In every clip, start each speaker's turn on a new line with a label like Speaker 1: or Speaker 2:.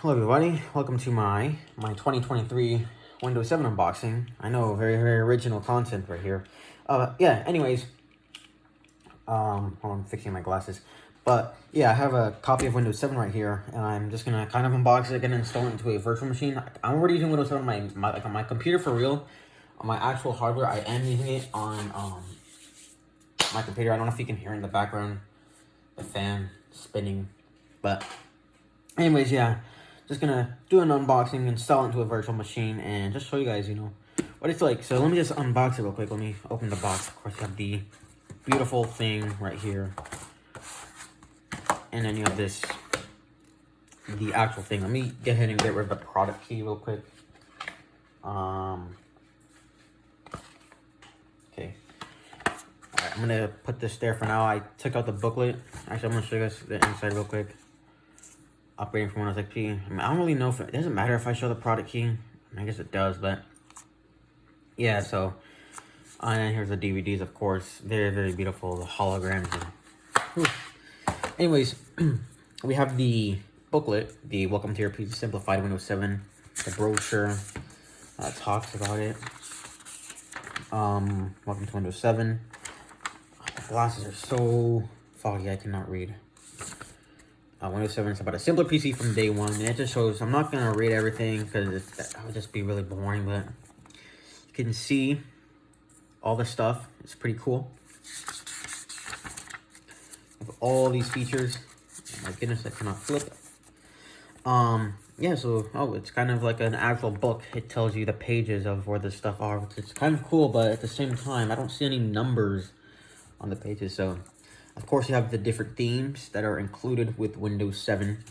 Speaker 1: Hello everybody, welcome to my 2023 Windows 7 unboxing. I know, very original content right here. Yeah, anyways, hold on, I'm fixing my glasses. But yeah, I have a copy of Windows 7 right here, and I'm just gonna kind of unbox it and install it into a virtual machine. I'm already using Windows 7 on my computer for real. On my actual hardware, I am using it on my computer. I don't know if you can hear in the background the fan spinning, but anyways, yeah, just gonna do an unboxing, install it into a virtual machine, and just show you guys, what it's like. So let me just unbox it real quick. Let me open the box. Of course, you have the beautiful thing right here, and then you have the actual thing. Let me get ahead and get rid of the product key real quick. Okay. Alright, I'm gonna put this there for now. I took out the booklet. Actually, I'm gonna show you guys the inside real quick. Operating from Windows XP. I don't really know if it doesn't matter if I show the product key. I guess it does, but yeah. So, and here's the DVDs, of course. Very beautiful. The holograms. Anyways, we have the booklet, the Welcome to Your PC Simplified Windows 7, the brochure talks about it. Welcome to Windows 7. My glasses are so foggy I cannot read. Windows 7 is about a simpler PC from day one, and it just shows. I'm not gonna read everything because that would just be really boring, but you can see all the stuff. It's pretty cool. With all these features. Oh my goodness, I cannot flip. Yeah, so it's kind of like an actual book. It tells you the pages of where the stuff are, which is kind of cool, but at the same time, I don't see any numbers on the pages. So of course, you have the different themes that are included with Windows 7.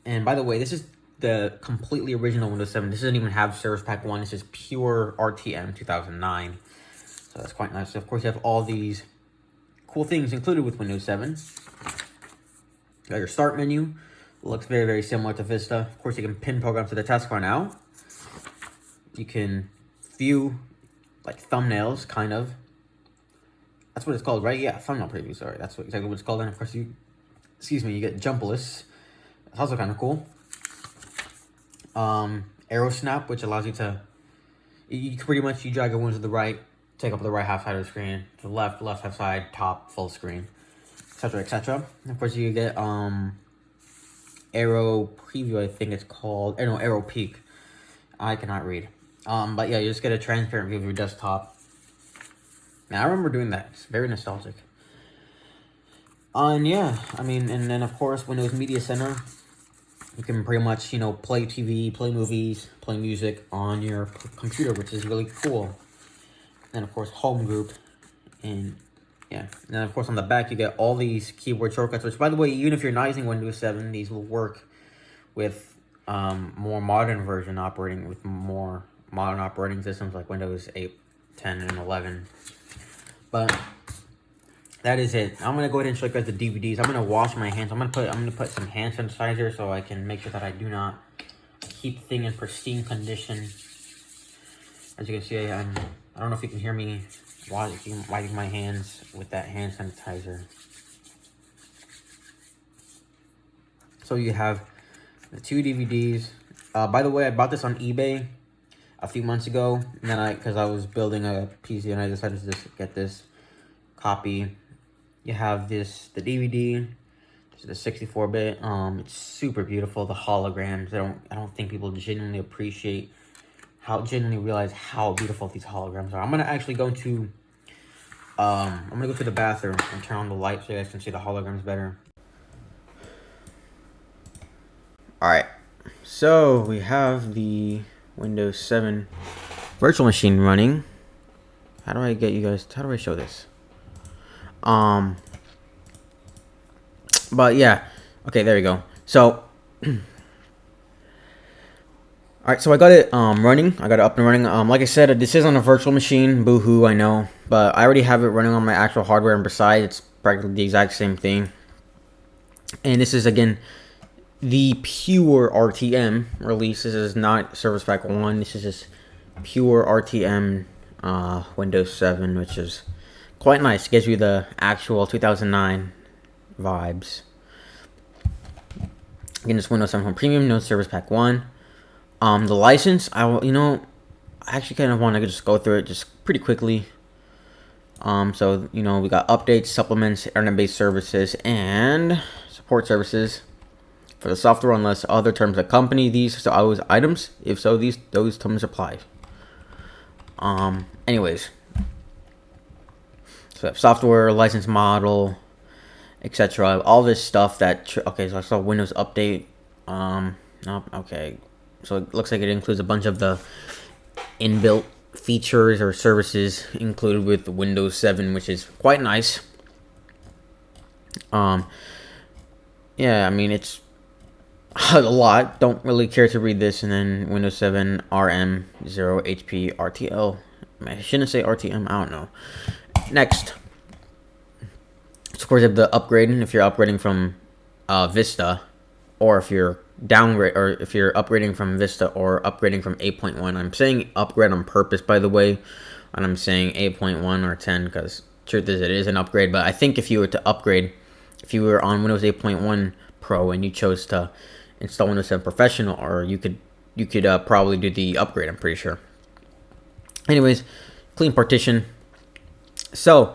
Speaker 1: And by the way, this is the completely original Windows 7. This doesn't even have Service Pack 1. This is pure RTM 2009. So that's quite nice. So of course, you have all these cool things included with Windows 7. You got your start menu. Looks very similar to Vista. Of course, you can pin programs to the taskbar now. You can view like thumbnails, kind of. That's what it's called, right? Yeah, thumbnail preview, sorry. That's exactly what it's called. And of course, you get jump lists. It's also kind of cool. Arrow snap, which allows you to, you pretty much, you drag your window to the right, take up the right half side of the screen, to the left half side, top, full screen, etc. Of course, you get, arrow preview, I think it's called, no, arrow peek. I cannot read. But yeah, you just get a transparent view of your desktop. Now, I remember doing that. It's very nostalgic. And yeah, I mean, and then of course, Windows Media Center. You can pretty much, play TV, play movies, play music on your computer, which is really cool. And of course, Home Group. And yeah, and then of course, on the back, you get all these keyboard shortcuts, which by the way, even if you're not using Windows 7, these will work with more modern version operating, with more modern operating systems like Windows 8, 10, and 11. But that is it. I'm gonna go ahead and show you guys the DVDs. I'm gonna wash my hands. I'm gonna put some hand sanitizer so I can make sure that I do not keep the thing in pristine condition. As you can see, I don't know if you can hear me wiping my hands with that hand sanitizer. So you have the two DVDs. By the way, I bought this on eBay a few months ago, and then because I was building a PC and I decided to just get this copy. You have the DVD. This is the 64-bit. It's super beautiful. The holograms. I don't think people genuinely realize how beautiful these holograms are. I'm gonna actually go to the bathroom and turn on the light so you guys can see the holograms better. All right, so we have the Windows 7 virtual machine running. How do I show this? But yeah, okay, there we go. So, all right, so I got it running. I got it up and running. Like I said, this is on a virtual machine. Boo-hoo, I know, but I already have it running on my actual hardware, and besides, it's practically the exact same thing. And this is again the pure RTM release. This is not Service Pack 1. This is just pure RTM Windows 7, which is quite nice. It gives you the actual 2009 vibes. Again, it's Windows 7 Home Premium, no Service Pack 1. The license, I actually kind of want to just go through it just pretty quickly. So, we got updates, supplements, internet-based services, and support services for the software unless other terms accompany these items. If so, those terms apply. Anyways. So we have software, license model, etc. All this stuff that... Okay, so I saw Windows Update. Okay. So it looks like it includes a bunch of the inbuilt features or services included with Windows 7, which is quite nice. Yeah, I mean, it's a lot. Don't really care to read this. And then Windows 7 RM 0 HP RTL. I shouldn't say RTM. I don't know. Next, of course, you have the upgrading. If you're upgrading from Vista, or if you're upgrading from Vista or upgrading from 8.1. I'm saying upgrade on purpose, by the way, and I'm saying 8.1 or 10 because truth is it is an upgrade. But I think if you were to upgrade, if you were on Windows 8.1 Pro and you chose to install Windows 7 Professional, or you could probably do the upgrade. I'm pretty sure. Anyways, clean partition. So,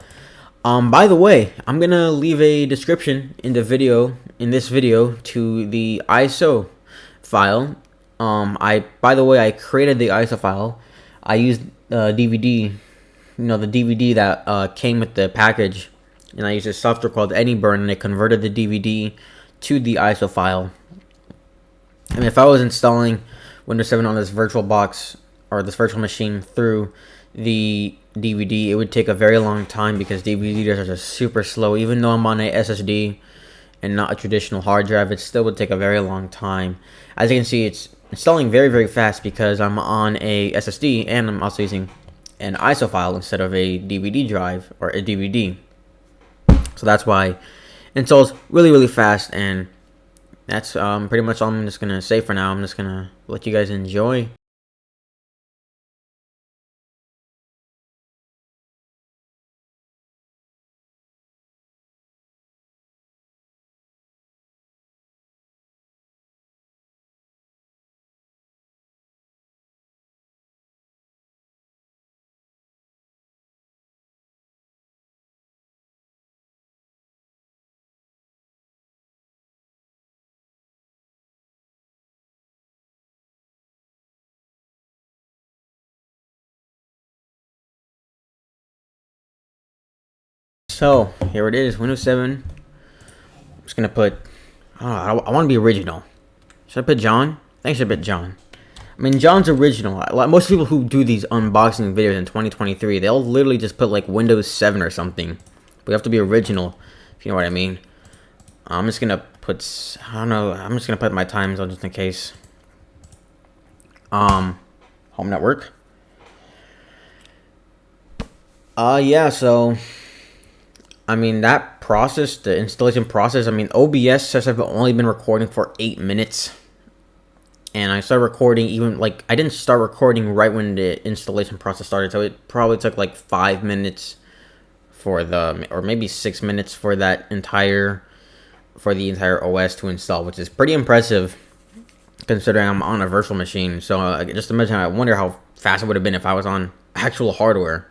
Speaker 1: by the way, I'm gonna leave a description in this video to the ISO file. By the way, I created the ISO file. I used DVD, the DVD that came with the package, and I used a software called AnyBurn, and it converted the DVD to the ISO file. And if I was installing Windows 7 on this virtual box or this virtual machine through the DVD, it would take a very long time because DVDs are just super slow. Even though I'm on a SSD and not a traditional hard drive, it still would take a very long time. As you can see, it's installing very, very fast because I'm on a SSD and I'm also using an ISO file instead of a DVD drive or a DVD. So that's why it installs really, really fast, and that's pretty much all I'm just going to say for now. I'm just going to let you guys enjoy. So here it is, Windows 7. I'm just gonna put. I want to be original. Should I put John? I think I should put John. I mean, John's original. Most people who do these unboxing videos in 2023, they'll literally just put like Windows 7 or something. But you have to be original, if you know what I mean. I'm just gonna put. I don't know. I'm just gonna put my time zone just in case. Home network. Yeah. So. I mean, that process, the installation process, I mean, OBS says I've only been recording for 8 minutes. And I started recording I didn't start recording right when the installation process started. So it probably took like 5 minutes or maybe 6 minutes for the entire OS to install, which is pretty impressive considering I'm on a virtual machine. So just imagine, I wonder how fast it would have been if I was on actual hardware.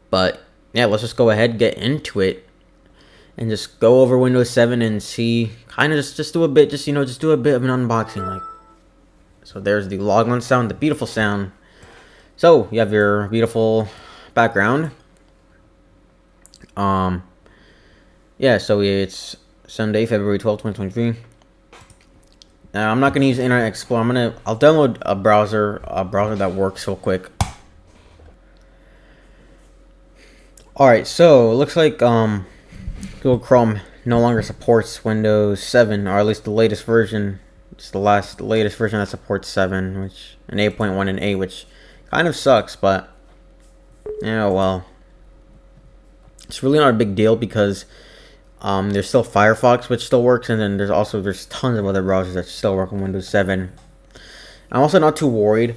Speaker 1: But yeah, let's just go ahead, get into it, and just go over Windows 7 and see, kind of just do a bit, just do a bit of an unboxing. So there's the logon sound, the beautiful sound. So you have your beautiful background. Yeah, so it's Sunday, February 12th, 2023. Now I'm not gonna use Internet Explorer. I'll download a browser that works real quick. Alright, so it looks like Google Chrome no longer supports Windows 7, or at least the latest version. It's the latest version that supports 7, which an 8.1 and 8, which kind of sucks, but yeah, well, it's really not a big deal because there's still Firefox, which still works, and then there's tons of other browsers that still work on Windows 7. I'm also not too worried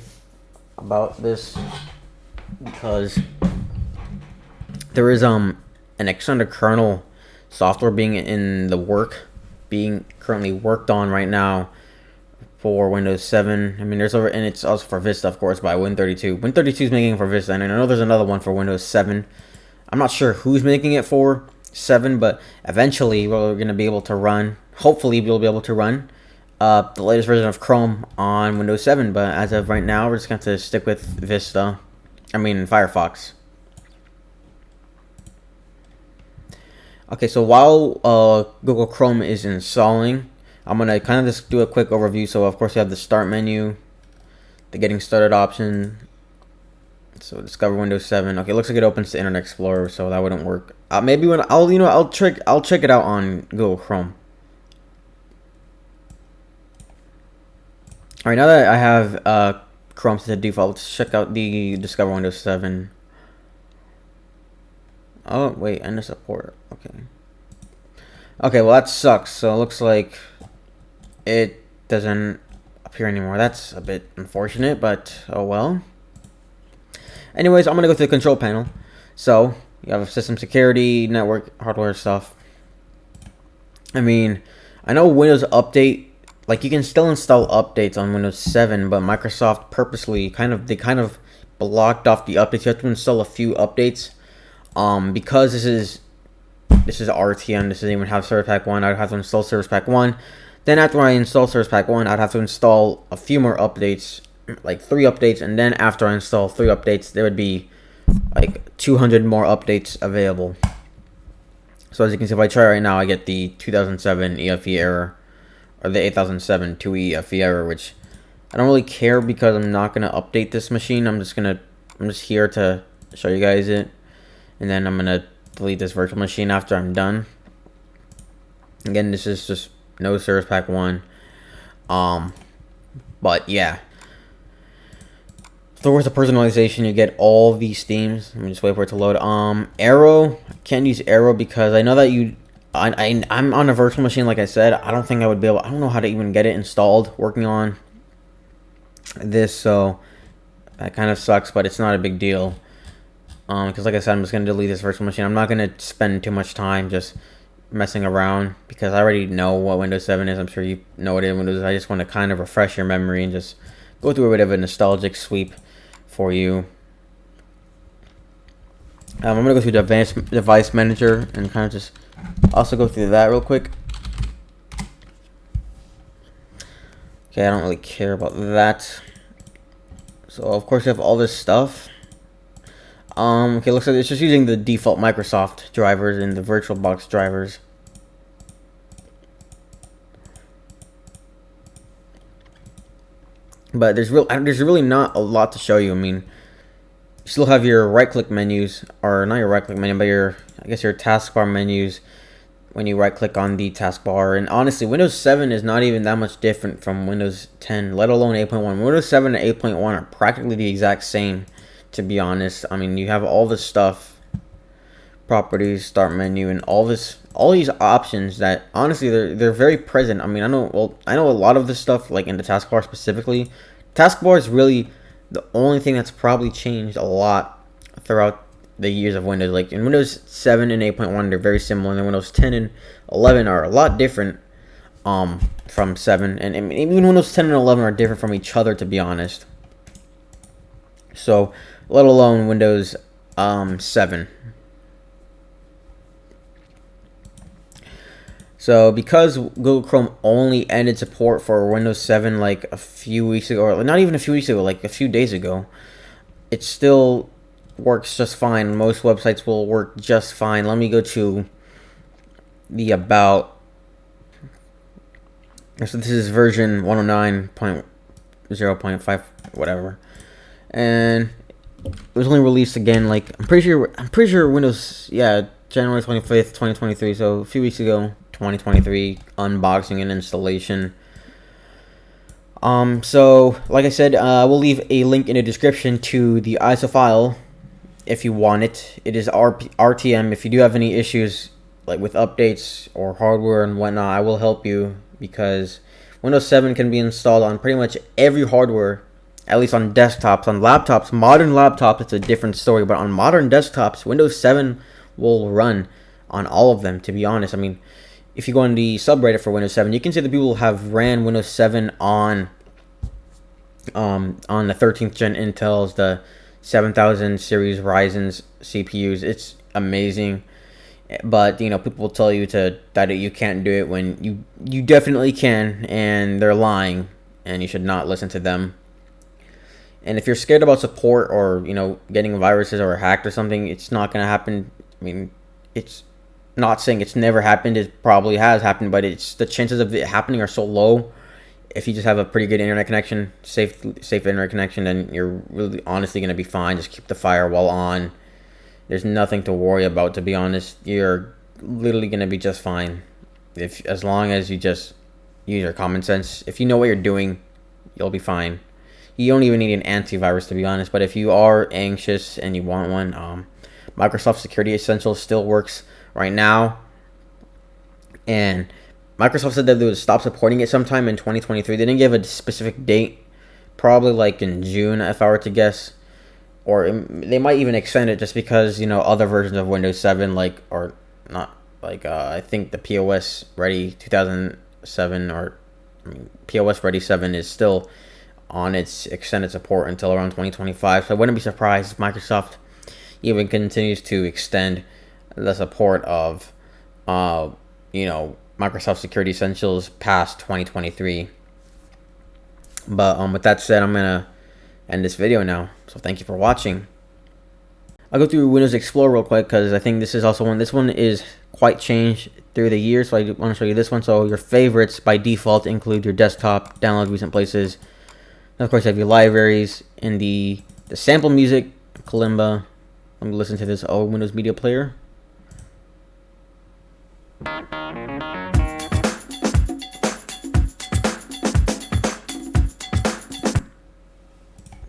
Speaker 1: about this because there is an extended kernel software being in the work being currently worked on right now for Windows 7. I mean, there's over, and it's also for Vista, of course, by Win32. Win32 is making it for Vista, and I know there's another one for Windows 7. I'm not sure who's making it for 7, but eventually we're going to be able to run, hopefully we'll be able to run the latest version of Chrome on Windows 7. But as of right now, we're just going to stick with Vista. I mean, Firefox. Okay, so while Google Chrome is installing, I'm going to kind of just do a quick overview. So, of course, you have the Start menu, the Getting Started option. So, discover Windows 7. Okay, looks like it opens the Internet Explorer, so that wouldn't work. Maybe when I'll check it out on Google Chrome. All right, now that I have Chrome set to default, let's check out the Discover Windows 7. Oh, wait, end of support. Okay. Okay, well, that sucks. So, it looks like it doesn't appear anymore. That's a bit unfortunate, but oh well. Anyways, I'm going to go to the control panel. So, you have system security, network, hardware stuff. I mean, I know Windows Update, like you can still install updates on Windows 7, but Microsoft purposely kind of blocked off the updates. You have to install a few updates. Because this is RTM, this doesn't even have Service Pack 1, I'd have to install Service Pack 1. Then after I install Service Pack 1, I'd have to install a few more updates, like 3 updates, and then after I install 3 updates, there would be like 200 more updates available. So as you can see, if I try right now, I get the 2007 EFE error, or the 8007 2E EFE error, which I don't really care because I'm not going to update this machine. I'm just here to show you guys it. And then I'm going to delete this virtual machine after I'm done. Again, this is just no Service Pack 1. But yeah. So with the personalization, you get all these themes. Let me just wait for it to load. Arrow. I can't use Arrow because I know that I'm on a virtual machine, like I said. I don't think I would be able, I don't know how to even get it installed working on this. So that kind of sucks, but it's not a big deal. Because like I said, I'm just going to delete this virtual machine. I'm not going to spend too much time just messing around because I already know what Windows 7 is. I'm sure you know what it is. Windows. I just want to kind of refresh your memory and just go through a bit of a nostalgic sweep for you. I'm going to go through the Advanced Device Manager and kind of just also go through that real quick. Okay, I don't really care about that. So, of course, you have all this stuff. Okay, looks like it's just using the default Microsoft drivers and the VirtualBox drivers. But there's really not a lot to show you. I mean, you still have your right-click menus, or not your right-click menu, but I guess your taskbar menus when you right-click on the taskbar. And honestly, Windows 7 is not even that much different from Windows 10, let alone 8.1. Windows 7 and 8.1 are practically the exact same. To be honest, I mean, you have all this stuff, properties, start menu, and all these options that honestly they're very present. I mean, I know a lot of this stuff, like in the taskbar specifically. Taskbar is really the only thing that's probably changed a lot throughout the years of Windows. Like in Windows 7 and 8.1, they're very similar, and then Windows 10 and 11 are a lot different from 7, and even Windows 10 and 11 are different from each other, to be honest. So, let alone Windows 7. So, because Google Chrome only ended support for Windows 7 like a few weeks ago, or not even a few weeks ago, like a few days ago, it still works just fine. Most websites will work just fine. Let me go to the About. So, this is version 109.0.5, whatever. And it was only released again, like I'm pretty sure Windows, yeah, January 25th, 2023. So a few weeks ago, 2023 unboxing and installation. So like I said, we'll leave a link in the description to the ISO file if you want it. It is RTM. If you do have any issues like with updates or hardware and whatnot, I will help you because Windows 7 can be installed on pretty much every hardware. At least on desktops. On laptops, modern laptops, it's a different story. But on modern desktops, Windows 7 will run on all of them, to be honest. I mean, if you go on the subreddit for Windows 7, you can see that people have ran Windows 7 on the 13th gen Intel's, the 7000 series Ryzen's CPUs. It's amazing. But, you know, people will tell you that you can't do it when you definitely can, and they're lying, and you should not listen to them. And if you're scared about support or, you know, getting viruses or hacked or something, it's not going to happen. I mean, it's not saying it's never happened. It probably has happened, but it's the chances of it happening are so low. If you just have a pretty good internet connection, safe internet connection, then you're really honestly going to be fine. Just keep the firewall on. There's nothing to worry about, to be honest. You're literally going to be just fine. As long as you just use your common sense. If you know what you're doing, you'll be fine. You don't even need an antivirus, to be honest. But if you are anxious and you want one, Microsoft Security Essentials still works right now. And Microsoft said that they would stop supporting it sometime in 2023. They didn't give a specific date. Probably like in June, if I were to guess. Or they might even extend it just because, you know, other versions of Windows 7, like, or not, like, I think the POS Ready 2007, or, I mean, POS Ready 7 is still on its extended support until around 2025. So I wouldn't be surprised if Microsoft even continues to extend the support of, you know, Microsoft Security Essentials past 2023. But with that said, I'm going to end this video now. So thank you for watching. I'll go through Windows Explorer real quick because I think this is also one. This one is quite changed through the years, so I want to show you this one. So your favorites by default include your desktop, download recent places. And of course, you have your libraries and the sample music, Kalimba. I'm gonna listen to this old Windows Media Player.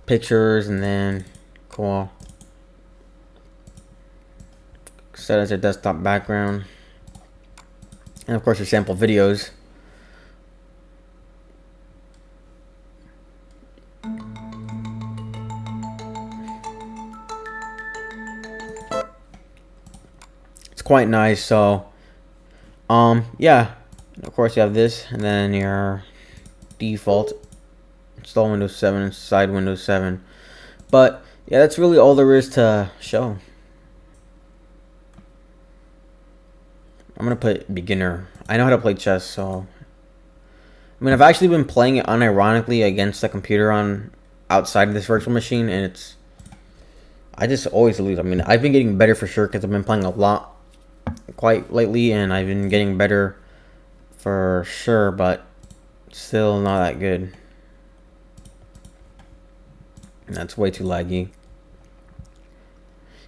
Speaker 1: Pictures, and then cool, set as your desktop background, and of course your sample videos. It's quite nice. So yeah, of course you have this, and then your default install Windows 7 inside Windows 7. But yeah, that's really all there is to show. I'm gonna put beginner. I know how to play chess, so I mean, I've actually been playing it unironically against the computer on outside of this virtual machine, and I just always lose. I mean, I've been getting better for sure because I've been playing a lot quite lately, and I've been getting better for sure, but still not that good. That's way too laggy. You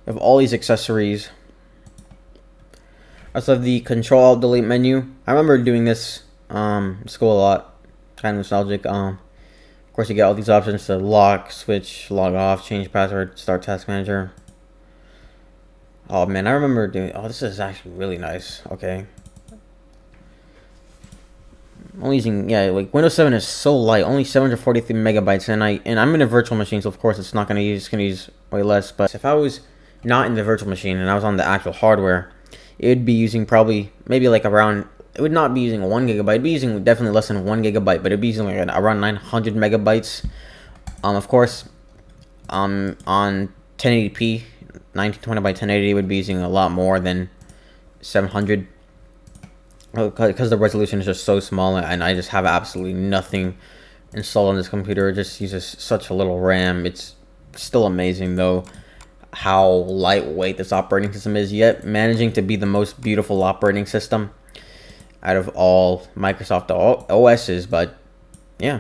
Speaker 1: have all these accessories. I also have the Control-Alt-Delete menu. I remember doing this in school a lot. Kind of nostalgic. Of course, you get all these options to lock, switch, log off, change password, start task manager. Oh man, I remember doing. Oh, this is actually really nice. Okay. Only using, yeah, like Windows 7 is so light, only 743 megabytes, and I'm in a virtual machine, so of course it's not gonna use, it's gonna use way less. But if I was not in the virtual machine and I was on the actual hardware, it would be using probably maybe like around. It would not be using 1 gigabyte. It'd be using definitely less than 1 gigabyte, but it'd be using like around 900 megabytes. Of course, on 1080p, 1920 by 1080 would be using a lot more than 700. Because the resolution is just so small, and I just have absolutely nothing installed on this computer. It just uses such a little RAM. It's still amazing though how lightweight this operating system is, yet managing to be the most beautiful operating system out of all Microsoft OSs. But yeah.